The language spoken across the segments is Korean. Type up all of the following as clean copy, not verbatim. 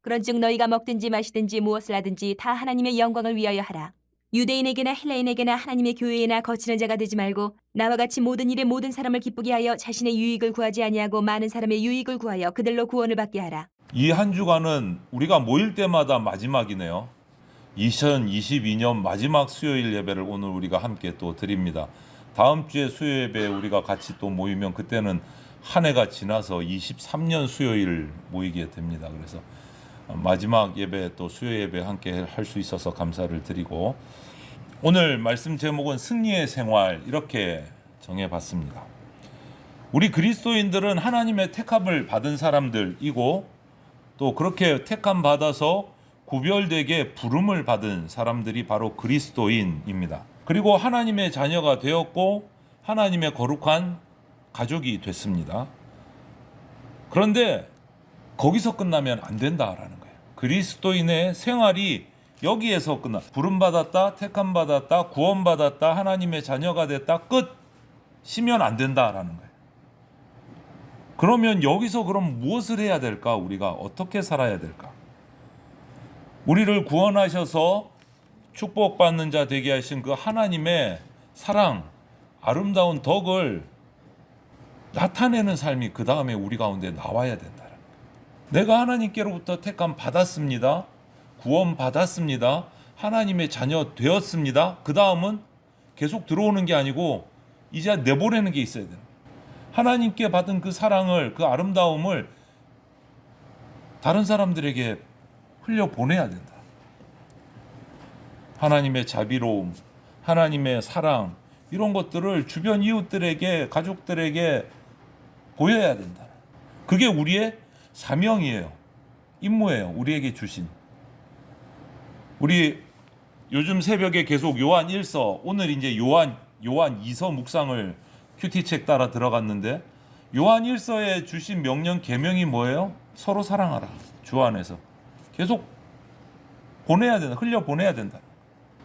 그런즉 너희가 먹든지 마시든지 무엇을 하든지 다 하나님의 영광을 위하여 하라. 유대인에게나 헬라인에게나 하나님의 교회에나 거치는 자가 되지 말고 나와 같이 모든 일에 모든 사람을 기쁘게 하여 자신의 유익을 구하지 아니하고 많은 사람의 유익을 구하여 그들로 구원을 받게 하라. 이 한 주간은 우리가 모일 때마다 마지막이네요. 2022년 마지막 수요일 예배를 오늘 우리가 함께 또 드립니다. 다음 주에 수요 예배에 우리가 같이 또 모이면 그때는 한 해가 지나서 23년 수요일 모이게 됩니다. 그래서 마지막 예배 또 수요 예배 함께 할 수 있어서 감사를 드리고, 오늘 말씀 제목은 승리의 생활 이렇게 정해봤습니다. 우리 그리스도인들은 하나님의 택함을 받은 사람들이고 또 그렇게 택함 받아서 구별되게 부름을 받은 사람들이 바로 그리스도인입니다. 그리고 하나님의 자녀가 되었고 하나님의 거룩한 가족이 됐습니다. 그런데 거기서 끝나면 안 된다라는 거예요. 그리스도인의 생활이 여기에서 끝나. 부름받았다, 택함받았다, 구원받았다, 하나님의 자녀가 됐다, 끝! 쉬면 안 된다라는 거예요. 그러면 여기서 그럼 무엇을 해야 될까? 우리가 어떻게 살아야 될까? 우리를 구원하셔서 축복받는 자 되게 하신 그 하나님의 사랑, 아름다운 덕을 나타내는 삶이 그 다음에 우리 가운데 나와야 된다. 내가 하나님께로부터 택함 받았습니다. 구원 받았습니다. 하나님의 자녀 되었습니다. 그 다음은 계속 들어오는 게 아니고 이제 내보내는 게 있어야 돼요. 하나님께 받은 그 사랑을, 그 아름다움을 다른 사람들에게 흘려보내야 된다. 하나님의 자비로움, 하나님의 사랑, 이런 것들을 주변 이웃들에게, 가족들에게 보여야 된다. 그게 우리의 사명이에요. 임무예요. 우리에게 주신. 우리 요즘 새벽에 계속 요한 1서, 오늘 이제 요한 2서 묵상을 큐티책 따라 들어갔는데, 요한 1서에 주신 명령 계명이 뭐예요? 서로 사랑하라. 주 안에서 계속 보내야 된다. 흘려 보내야 된다.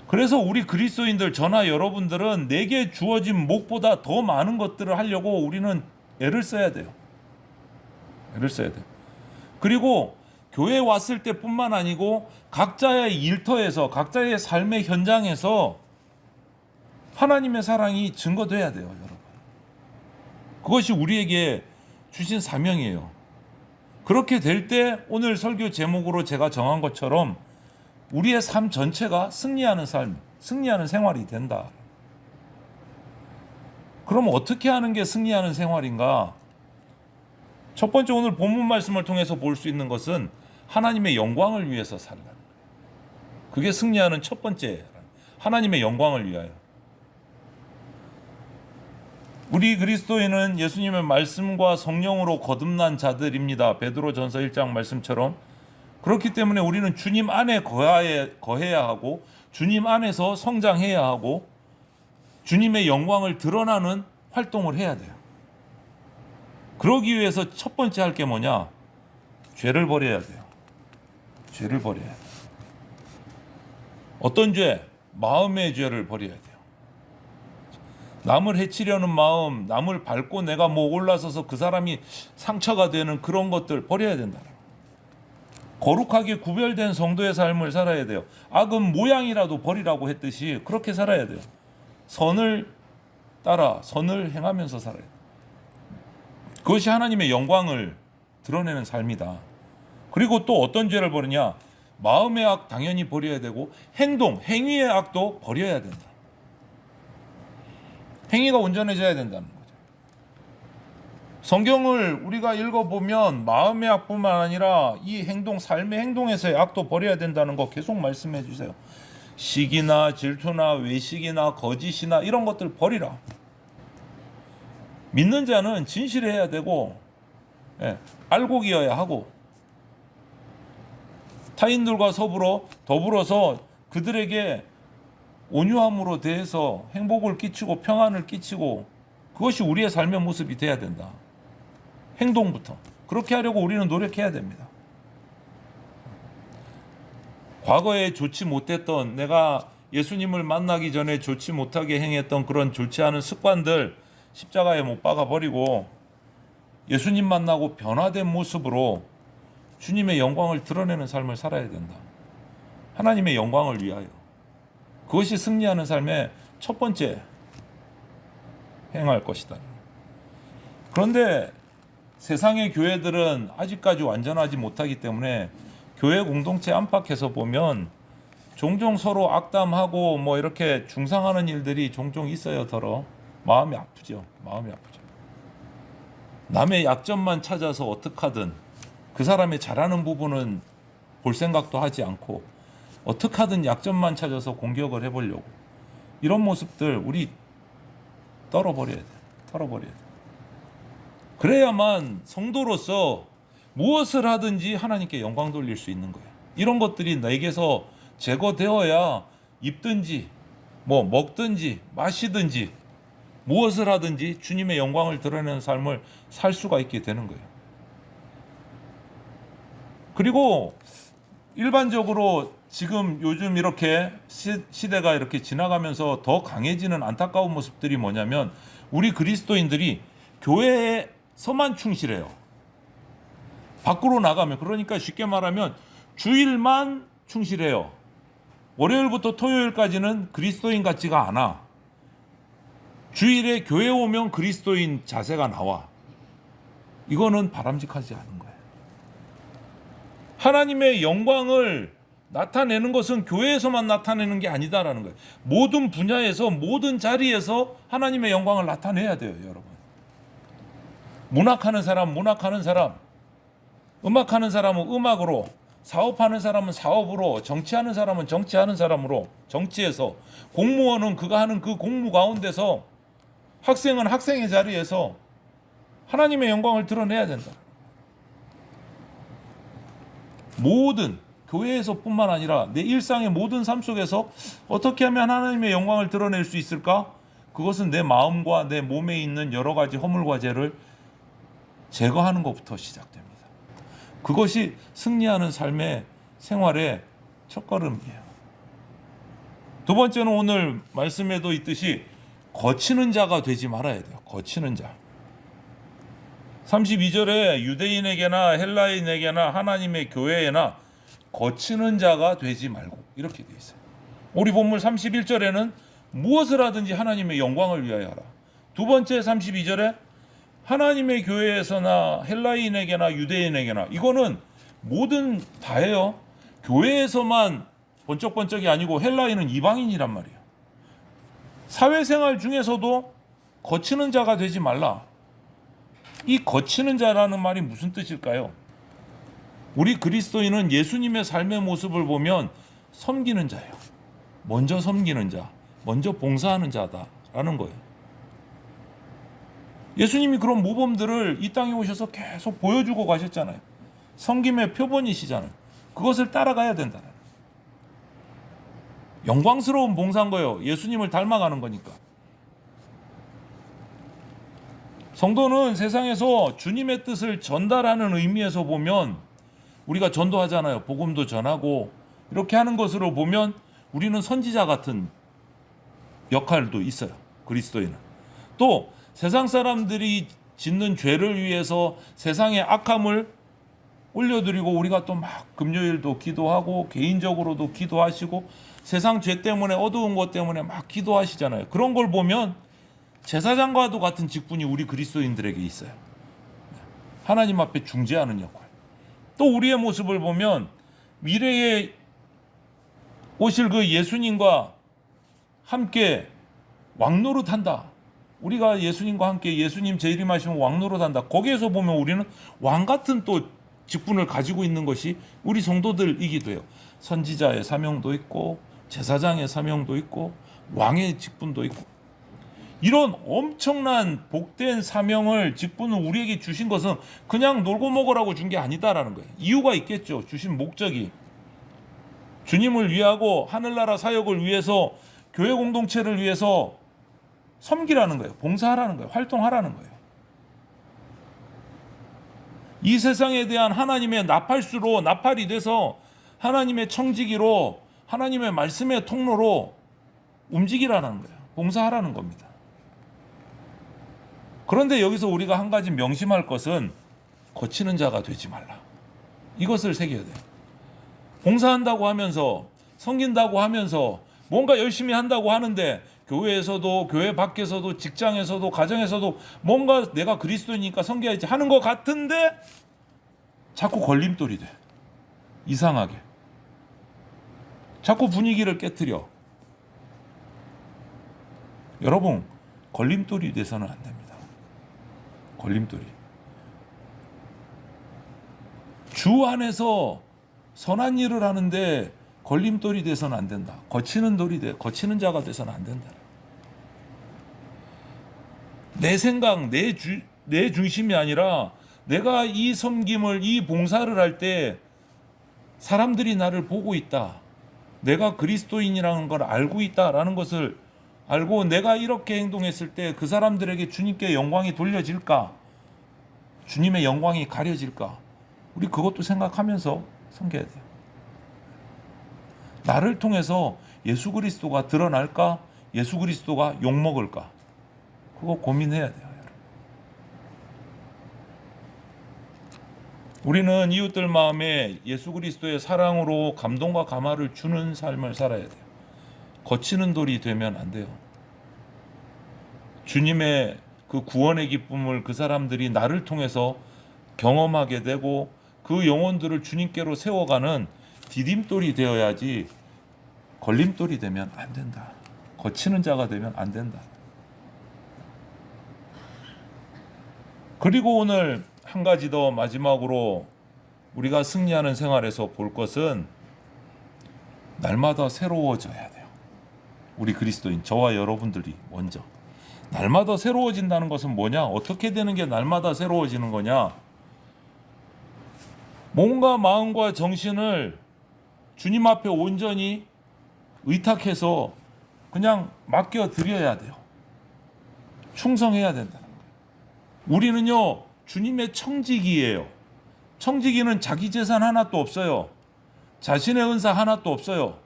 그래서 우리 그리스도인들, 저나 여러분들은 내게 주어진 몫보다 더 많은 것들을 하려고 우리는 애를 써야 돼요. 애를 써야 돼요. 그리고 교회에 왔을 때뿐만 아니고 각자의 일터에서, 각자의 삶의 현장에서 하나님의 사랑이 증거돼야 돼요, 여러분. 그것이 우리에게 주신 사명이에요. 그렇게 될 때 오늘 설교 제목으로 제가 정한 것처럼 우리의 삶 전체가 승리하는 삶, 승리하는 생활이 된다. 그럼 어떻게 하는 게 승리하는 생활인가? 첫 번째, 오늘 본문 말씀을 통해서 볼 수 있는 것은 하나님의 영광을 위해서 살라. 그게 승리하는 첫 번째, 하나님의 영광을 위하여. 우리 그리스도인은 예수님의 말씀과 성령으로 거듭난 자들입니다. 베드로전서 1장 말씀처럼. 그렇기 때문에 우리는 주님 안에 거해야 하고, 주님 안에서 성장해야 하고, 주님의 영광을 드러나는 활동을 해야 돼요. 그러기 위해서 첫 번째 할 게 뭐냐? 죄를 버려야 돼요. 죄를 버려야 돼요. 어떤 죄? 마음의 죄를 버려야 돼요. 남을 해치려는 마음, 남을 밟고 내가 올라서서 그 사람이 상처가 되는 그런 것들 버려야 된다. 거룩하게 구별된 성도의 삶을 살아야 돼요. 악은 모양이라도 버리라고 했듯이 그렇게 살아야 돼요. 선을 따라 선을 행하면서 살아야 돼요. 그것이 하나님의 영광을 드러내는 삶이다. 그리고 또 어떤 죄를 버리냐? 마음의 악 당연히 버려야 되고, 행위의 악도 버려야 된다. 행위가 온전해져야 된다는 거죠. 성경을 우리가 읽어보면 마음의 악뿐만 아니라 이 삶의 행동에서의 악도 버려야 된다는 거 계속 말씀해 주세요. 시기나 질투나 외식이나 거짓이나 이런 것들 버리라. 믿는 자는 진실해야 되고, 알곡이어야 하고, 타인들과 더불어서 그들에게 온유함으로 대해서 행복을 끼치고 평안을 끼치고, 그것이 우리의 삶의 모습이 돼야 된다. 행동부터. 그렇게 하려고 우리는 노력해야 됩니다. 과거에 좋지 못했던, 내가 예수님을 만나기 전에 좋지 못하게 행했던 그런 좋지 않은 습관들 십자가에 못 박아버리고 예수님 만나고 변화된 모습으로 주님의 영광을 드러내는 삶을 살아야 된다. 하나님의 영광을 위하여. 그것이 승리하는 삶의 첫 번째 행할 것이다. 그런데 세상의 교회들은 아직까지 완전하지 못하기 때문에 교회 공동체 안팎에서 보면 종종 서로 악담하고 뭐 이렇게 중상하는 일들이 종종 있어요. 더러 마음이 아프죠. 마음이 아프죠. 남의 약점만 찾아서 어떻게 하든 그 사람의 잘하는 부분은 볼 생각도 하지 않고 어떻게 하든 약점만 찾아서 공격을 해보려고, 이런 모습들 우리 떨어버려야 돼. 털어버려야 돼. 그래야만 성도로서 무엇을 하든지 하나님께 영광 돌릴 수 있는 거예요. 이런 것들이 내게서 제거되어야 입든지 뭐 먹든지 마시든지 무엇을 하든지 주님의 영광을 드러내는 삶을 살 수가 있게 되는 거예요. 그리고 일반적으로 지금 요즘 이렇게 시대가 이렇게 지나가면서 더 강해지는 안타까운 모습들이 뭐냐면, 우리 그리스도인들이 교회에서만 충실해요. 밖으로 나가면, 그러니까 쉽게 말하면 주일만 충실해요. 월요일부터 토요일까지는 그리스도인 같지가 않아. 주일에 교회 오면 그리스도인 자세가 나와. 이거는 바람직하지 않은 거예요. 하나님의 영광을 나타내는 것은 교회에서만 나타내는 게 아니다라는 거예요. 모든 분야에서, 모든 자리에서 하나님의 영광을 나타내야 돼요, 여러분. 문학하는 사람, 문학하는 사람, 음악하는 사람은 음악으로, 사업하는 사람은 사업으로, 정치하는 사람은 정치하는 사람으로, 정치에서, 공무원은 그가 하는 그 공무 가운데서, 학생은 학생의 자리에서 하나님의 영광을 드러내야 된다. 모든 교회에서 뿐만 아니라 내 일상의 모든 삶 속에서 어떻게 하면 하나님의 영광을 드러낼 수 있을까? 그것은 내 마음과 내 몸에 있는 여러 가지 허물과 죄를 제거하는 것부터 시작됩니다. 그것이 승리하는 삶의 생활의 첫걸음이에요. 두 번째는 오늘 말씀에도 있듯이 거치는 자가 되지 말아야 돼요. 거치는 자. 32절에 유대인에게나 헬라인에게나 하나님의 교회에나 거치는 자가 되지 말고, 이렇게 돼 있어요. 우리 본문 31절에는 무엇을 하든지 하나님의 영광을 위하여 하라. 두 번째 32절에 하나님의 교회에서나 헬라인에게나 유대인에게나, 이거는 모든 다예요. 교회에서만 번쩍번쩍이 아니고 헬라인은 이방인이란 말이에요. 사회생활 중에서도 거치는 자가 되지 말라. 이 거치는 자라는 말이 무슨 뜻일까요? 우리 그리스도인은 예수님의 삶의 모습을 보면 섬기는 자예요. 먼저 섬기는 자, 먼저 봉사하는 자다라는 거예요. 예수님이 그런 모범들을 이 땅에 오셔서 계속 보여주고 가셨잖아요. 섬김의 표본이시잖아요. 그것을 따라가야 된다는 거예요. 영광스러운 봉사인 거예요. 예수님을 닮아가는 거니까. 성도는 세상에서 주님의 뜻을 전달하는 의미에서 보면, 우리가 전도하잖아요. 복음도 전하고 이렇게 하는 것으로 보면 우리는 선지자 같은 역할도 있어요. 그리스도인은. 또 세상 사람들이 짓는 죄를 위해서 세상의 악함을 올려드리고, 우리가 또 막 금요일도 기도하고 개인적으로도 기도하시고 세상 죄 때문에, 어두운 것 때문에 막 기도하시잖아요. 그런 걸 보면 제사장과도 같은 직분이 우리 그리스도인들에게 있어요. 하나님 앞에 중재하는 역할. 또 우리의 모습을 보면 미래에 오실 그 예수님과 함께 왕노릇한다. 우리가 예수님과 함께 예수님 재림하시면 왕노릇한다. 거기에서 보면 우리는 왕 같은 또 직분을 가지고 있는 것이 우리 성도들이기도 해요. 선지자의 사명도 있고 제사장의 사명도 있고 왕의 직분도 있고, 이런 엄청난 복된 사명을, 직분을 우리에게 주신 것은 그냥 놀고 먹으라고 준 게 아니다라는 거예요. 이유가 있겠죠. 주신 목적이 주님을 위하고 하늘나라 사역을 위해서, 교회 공동체를 위해서 섬기라는 거예요. 봉사하라는 거예요. 활동하라는 거예요. 이 세상에 대한 하나님의 나팔수로, 나팔이 돼서 하나님의 청지기로, 하나님의 말씀의 통로로 움직이라는 거예요. 봉사하라는 겁니다. 그런데 여기서 우리가 한 가지 명심할 것은 거치는 자가 되지 말라. 이것을 새겨야 돼요. 봉사한다고 하면서, 섬긴다고 하면서, 뭔가 열심히 한다고 하는데 교회에서도, 교회 밖에서도, 직장에서도, 가정에서도 뭔가 내가 그리스도이니까 섬겨야지 하는 것 같은데 자꾸 걸림돌이 돼. 이상하게. 자꾸 분위기를 깨트려. 여러분, 걸림돌이 돼서는 안 됩니다. 걸림돌이. 주 안에서 선한 일을 하는데 걸림돌이 돼서는 안 된다. 거치는 자가 돼서는 안 된다. 내 생각, 내 중심이 아니라 내가 이 섬김을, 이 봉사를 할 때 사람들이 나를 보고 있다. 내가 그리스도인이라는 걸 알고 있다라는 것을 알고 내가 이렇게 행동했을 때 그 사람들에게 주님께 영광이 돌려질까? 주님의 영광이 가려질까? 우리 그것도 생각하면서 섬겨야 돼요. 나를 통해서 예수 그리스도가 드러날까? 예수 그리스도가 욕먹을까? 그거 고민해야 돼요. 우리는 이웃들 마음에 예수 그리스도의 사랑으로 감동과 감화를 주는 삶을 살아야 돼요. 거치는 돌이 되면 안 돼요. 주님의 그 구원의 기쁨을 그 사람들이 나를 통해서 경험하게 되고 그 영혼들을 주님께로 세워가는 디딤돌이 되어야지 걸림돌이 되면 안 된다. 거치는 자가 되면 안 된다. 그리고 오늘 한 가지 더 마지막으로 우리가 승리하는 생활에서 볼 것은 날마다 새로워져야 돼요. 우리 그리스도인, 저와 여러분들이 먼저. 날마다 새로워진다는 것은 뭐냐? 어떻게 되는 게 날마다 새로워지는 거냐? 몸과 마음과 정신을 주님 앞에 온전히 의탁해서 그냥 맡겨드려야 돼요. 충성해야 된다는 거예요. 우리는요, 주님의 청지기예요. 청지기는 자기 재산 하나도 없어요. 자신의 은사 하나도 없어요.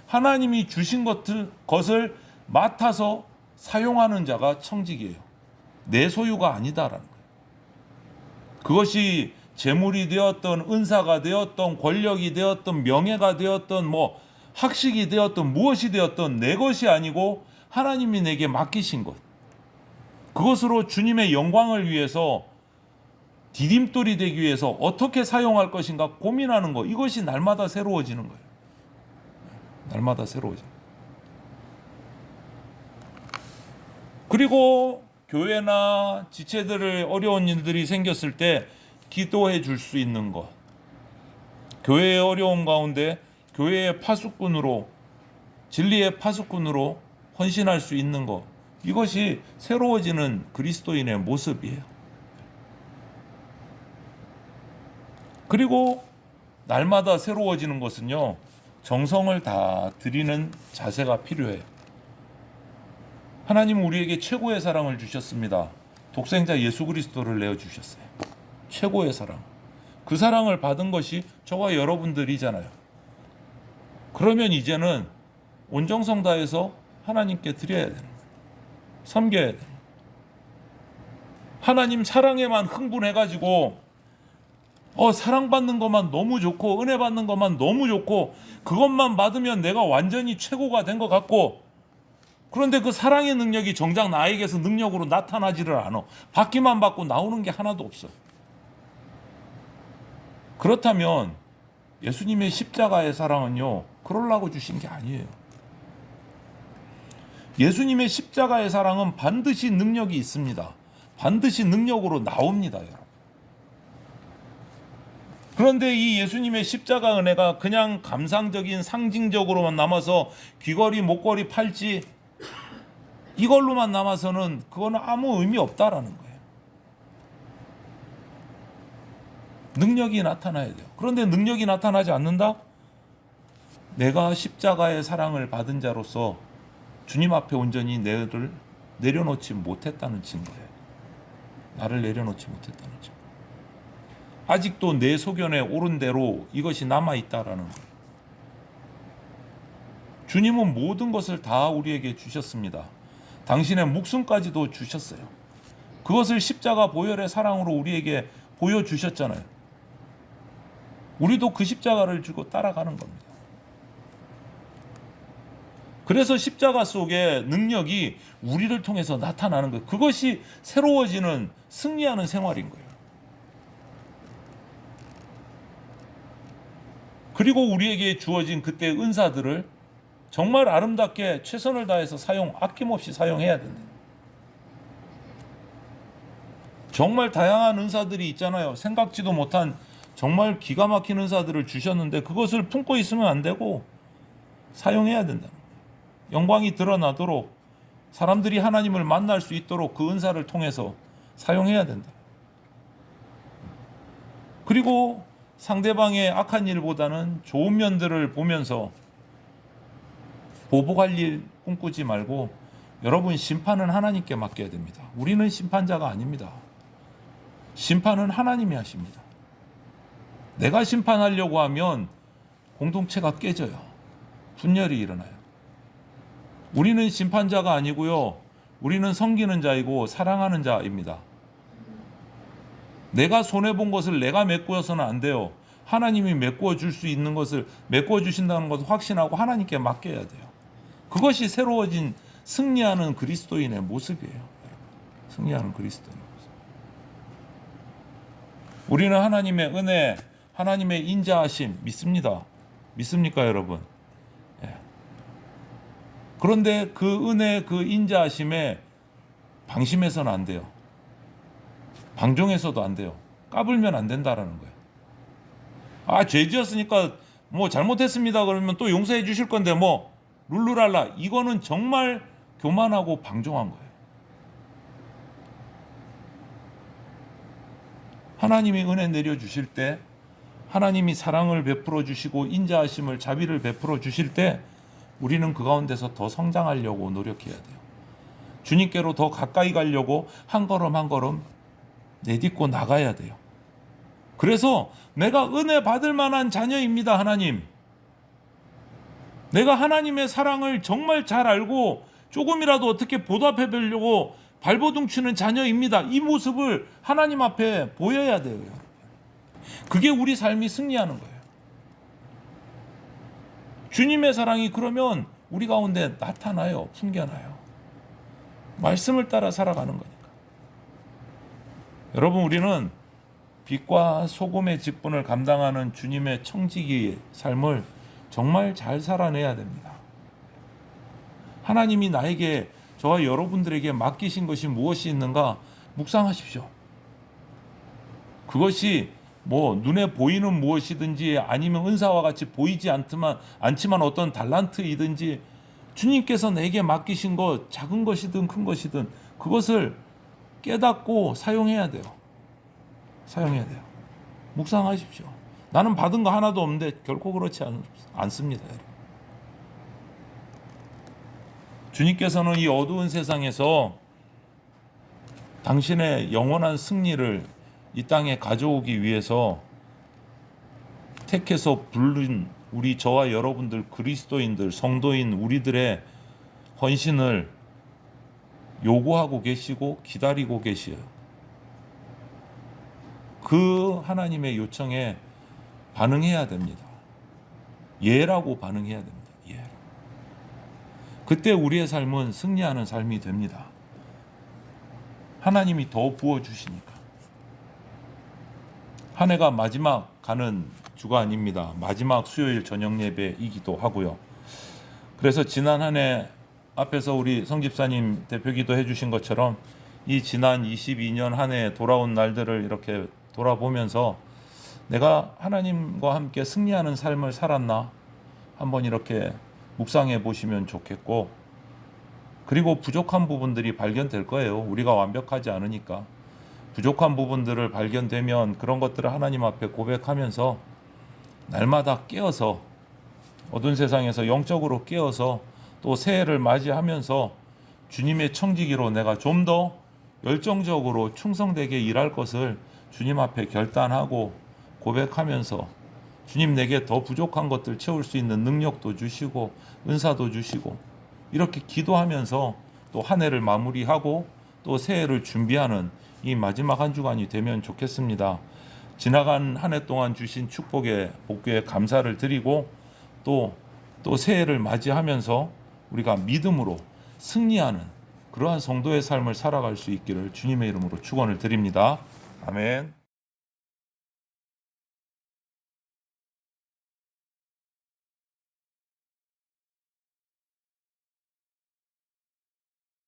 하나님이 주신 것을 맡아서 사용하는 자가 청지기예요. 내 소유가 아니다라는 거예요. 그것이 재물이 되었던, 은사가 되었던, 권력이 되었던, 명예가 되었던, 학식이 되었던, 무엇이 되었던 내 것이 아니고 하나님이 내게 맡기신 것. 그것으로 주님의 영광을 위해서 디딤돌이 되기 위해서 어떻게 사용할 것인가 고민하는 것. 이것이 날마다 새로워지는 거예요. 날마다 새로워져요. 그리고 교회나 지체들을 어려운 일들이 생겼을 때 기도해 줄 수 있는 것. 교회의 어려움 가운데 교회의 파수꾼으로, 진리의 파수꾼으로 헌신할 수 있는 것. 이것이 새로워지는 그리스도인의 모습이에요. 그리고 날마다 새로워지는 것은요, 정성을 다 드리는 자세가 필요해요. 하나님은 우리에게 최고의 사랑을 주셨습니다. 독생자 예수 그리스도를 내어주셨어요. 최고의 사랑. 그 사랑을 받은 것이 저와 여러분들이잖아요. 그러면 이제는 온정성 다해서 하나님께 드려야 되는 거예요. 섬겨야 돼요. 하나님 사랑에만 흥분해가지고 사랑받는 것만 너무 좋고 은혜 받는 것만 너무 좋고 그것만 받으면 내가 완전히 최고가 된 것 같고, 그런데 그 사랑의 능력이 정작 나에게서 능력으로 나타나지를 않아. 받기만 받고 나오는 게 하나도 없어. 그렇다면 예수님의 십자가의 사랑은요, 그러려고 주신 게 아니에요. 예수님의 십자가의 사랑은 반드시 능력이 있습니다. 반드시 능력으로 나옵니다, 여러분. 그런데 이 예수님의 십자가 은혜가 그냥 감상적인 상징적으로만 남아서 귀걸이, 목걸이, 팔찌 이걸로만 남아서는 그거는 아무 의미 없다라는 거예요. 능력이 나타나야 돼요. 그런데 능력이 나타나지 않는다? 내가 십자가의 사랑을 받은 자로서 주님 앞에 온전히 나를 내려놓지 못했다는 증거예요. 나를 내려놓지 못했다는 증거. 아직도 내 소견에 옳은 대로 이것이 남아있다라는 거예요. 주님은 모든 것을 다 우리에게 주셨습니다. 당신의 목숨까지도 주셨어요. 그것을 십자가 보혈의 사랑으로 우리에게 보여주셨잖아요. 우리도 그 십자가를 주고 따라가는 겁니다. 그래서 십자가 속의 능력이 우리를 통해서 나타나는 것, 그것이 새로워지는 승리하는 생활인 거예요. 그리고 우리에게 주어진 그때의 은사들을 정말 아름답게 최선을 다해서 아낌없이 사용해야 된다. 정말 다양한 은사들이 있잖아요. 생각지도 못한 정말 기가 막힌 은사들을 주셨는데 그것을 품고 있으면 안 되고 사용해야 된다. 영광이 드러나도록 사람들이 하나님을 만날 수 있도록 그 은사를 통해서 사용해야 된다. 그리고 상대방의 악한 일보다는 좋은 면들을 보면서 보복할 일 꿈꾸지 말고 여러분, 심판은 하나님께 맡겨야 됩니다. 우리는 심판자가 아닙니다. 심판은 하나님이 하십니다. 내가 심판하려고 하면 공동체가 깨져요. 분열이 일어나요. 우리는 심판자가 아니고요. 우리는 섬기는 자이고 사랑하는 자입니다. 내가 손해본 것을 내가 메꾸어서는 안 돼요. 하나님이 메꾸어 줄 수 있는 것을 메꾸어 주신다는 것을 확신하고 하나님께 맡겨야 돼요. 그것이 새로워진 승리하는 그리스도인의 모습이에요. 승리하는 그리스도인의 모습. 우리는 하나님의 은혜, 하나님의 인자하심 믿습니다. 믿습니까, 여러분? 예. 그런데 그 은혜, 그 인자하심에 방심해서는 안 돼요. 방종해서도 안 돼요. 까불면 안 된다라는 거예요. 죄 지었으니까 뭐 잘못했습니다 그러면 또 용서해 주실 건데 뭐 룰루랄라, 이거는 정말 교만하고 방종한 거예요. 하나님이 은혜 내려주실 때, 하나님이 사랑을 베풀어 주시고 인자하심을, 자비를 베풀어 주실 때 우리는 그 가운데서 더 성장하려고 노력해야 돼요. 주님께로 더 가까이 가려고 한 걸음 한 걸음 내딛고 나가야 돼요. 그래서 내가 은혜 받을 만한 자녀입니다. 하나님, 내가 하나님의 사랑을 정말 잘 알고 조금이라도 어떻게 보답해 보려고 발버둥 치는 자녀입니다. 이 모습을 하나님 앞에 보여야 돼요. 그게 우리 삶이 승리하는 거예요. 주님의 사랑이 그러면 우리 가운데 나타나요. 풍겨나요. 말씀을 따라 살아가는 거니까. 여러분, 우리는 빛과 소금의 직분을 감당하는 주님의 청지기의 삶을 정말 잘 살아내야 됩니다. 하나님이 나에게, 저와 여러분들에게 맡기신 것이 무엇이 있는가 묵상하십시오. 그것이 뭐 눈에 보이는 무엇이든지 아니면 은사와 같이 보이지 않지만 어떤 달란트이든지 주님께서 내게 맡기신 것, 작은 것이든 큰 것이든 그것을 깨닫고 사용해야 돼요. 사용해야 돼요. 묵상하십시오. 나는 받은 거 하나도 없는데 결코 그렇지 않습니다. 주님께서는 이 어두운 세상에서 당신의 영원한 승리를 이 땅에 가져오기 위해서 택해서 부른 저와 여러분들 그리스도인들, 성도인 우리들의 헌신을 요구하고 계시고 기다리고 계시요. 그 하나님의 요청에 반응해야 됩니다. 예라고 반응해야 됩니다. 예. 그때 우리의 삶은 승리하는 삶이 됩니다. 하나님이 더 부어주시니까. 한 해가 마지막 가는 주가 아닙니다. 마지막 수요일 저녁 예배이기도 하고요. 그래서 지난 한 해 앞에서 우리 성집사님 대표기도 해주신 것처럼 이 지난 22년 한 해 돌아온 날들을 이렇게 돌아보면서 내가 하나님과 함께 승리하는 삶을 살았나 한번 이렇게 묵상해 보시면 좋겠고, 그리고 부족한 부분들이 발견될 거예요. 우리가 완벽하지 않으니까. 부족한 부분들을 발견되면 그런 것들을 하나님 앞에 고백하면서 날마다 깨어서, 어두운 세상에서 영적으로 깨어서 또 새해를 맞이하면서 주님의 청지기로 내가 좀 더 열정적으로 충성되게 일할 것을 주님 앞에 결단하고 고백하면서 주님, 내게 더 부족한 것들 채울 수 있는 능력도 주시고 은사도 주시고, 이렇게 기도하면서 또 한 해를 마무리하고 또 새해를 준비하는 이 마지막 한 주간이 되면 좋겠습니다. 지나간 한 해 동안 주신 축복에 복귀에 감사를 드리고 또 새해를 맞이하면서 우리가 믿음으로 승리하는 그러한 성도의 삶을 살아갈 수 있기를 주님의 이름으로 축원을 드립니다. 아멘.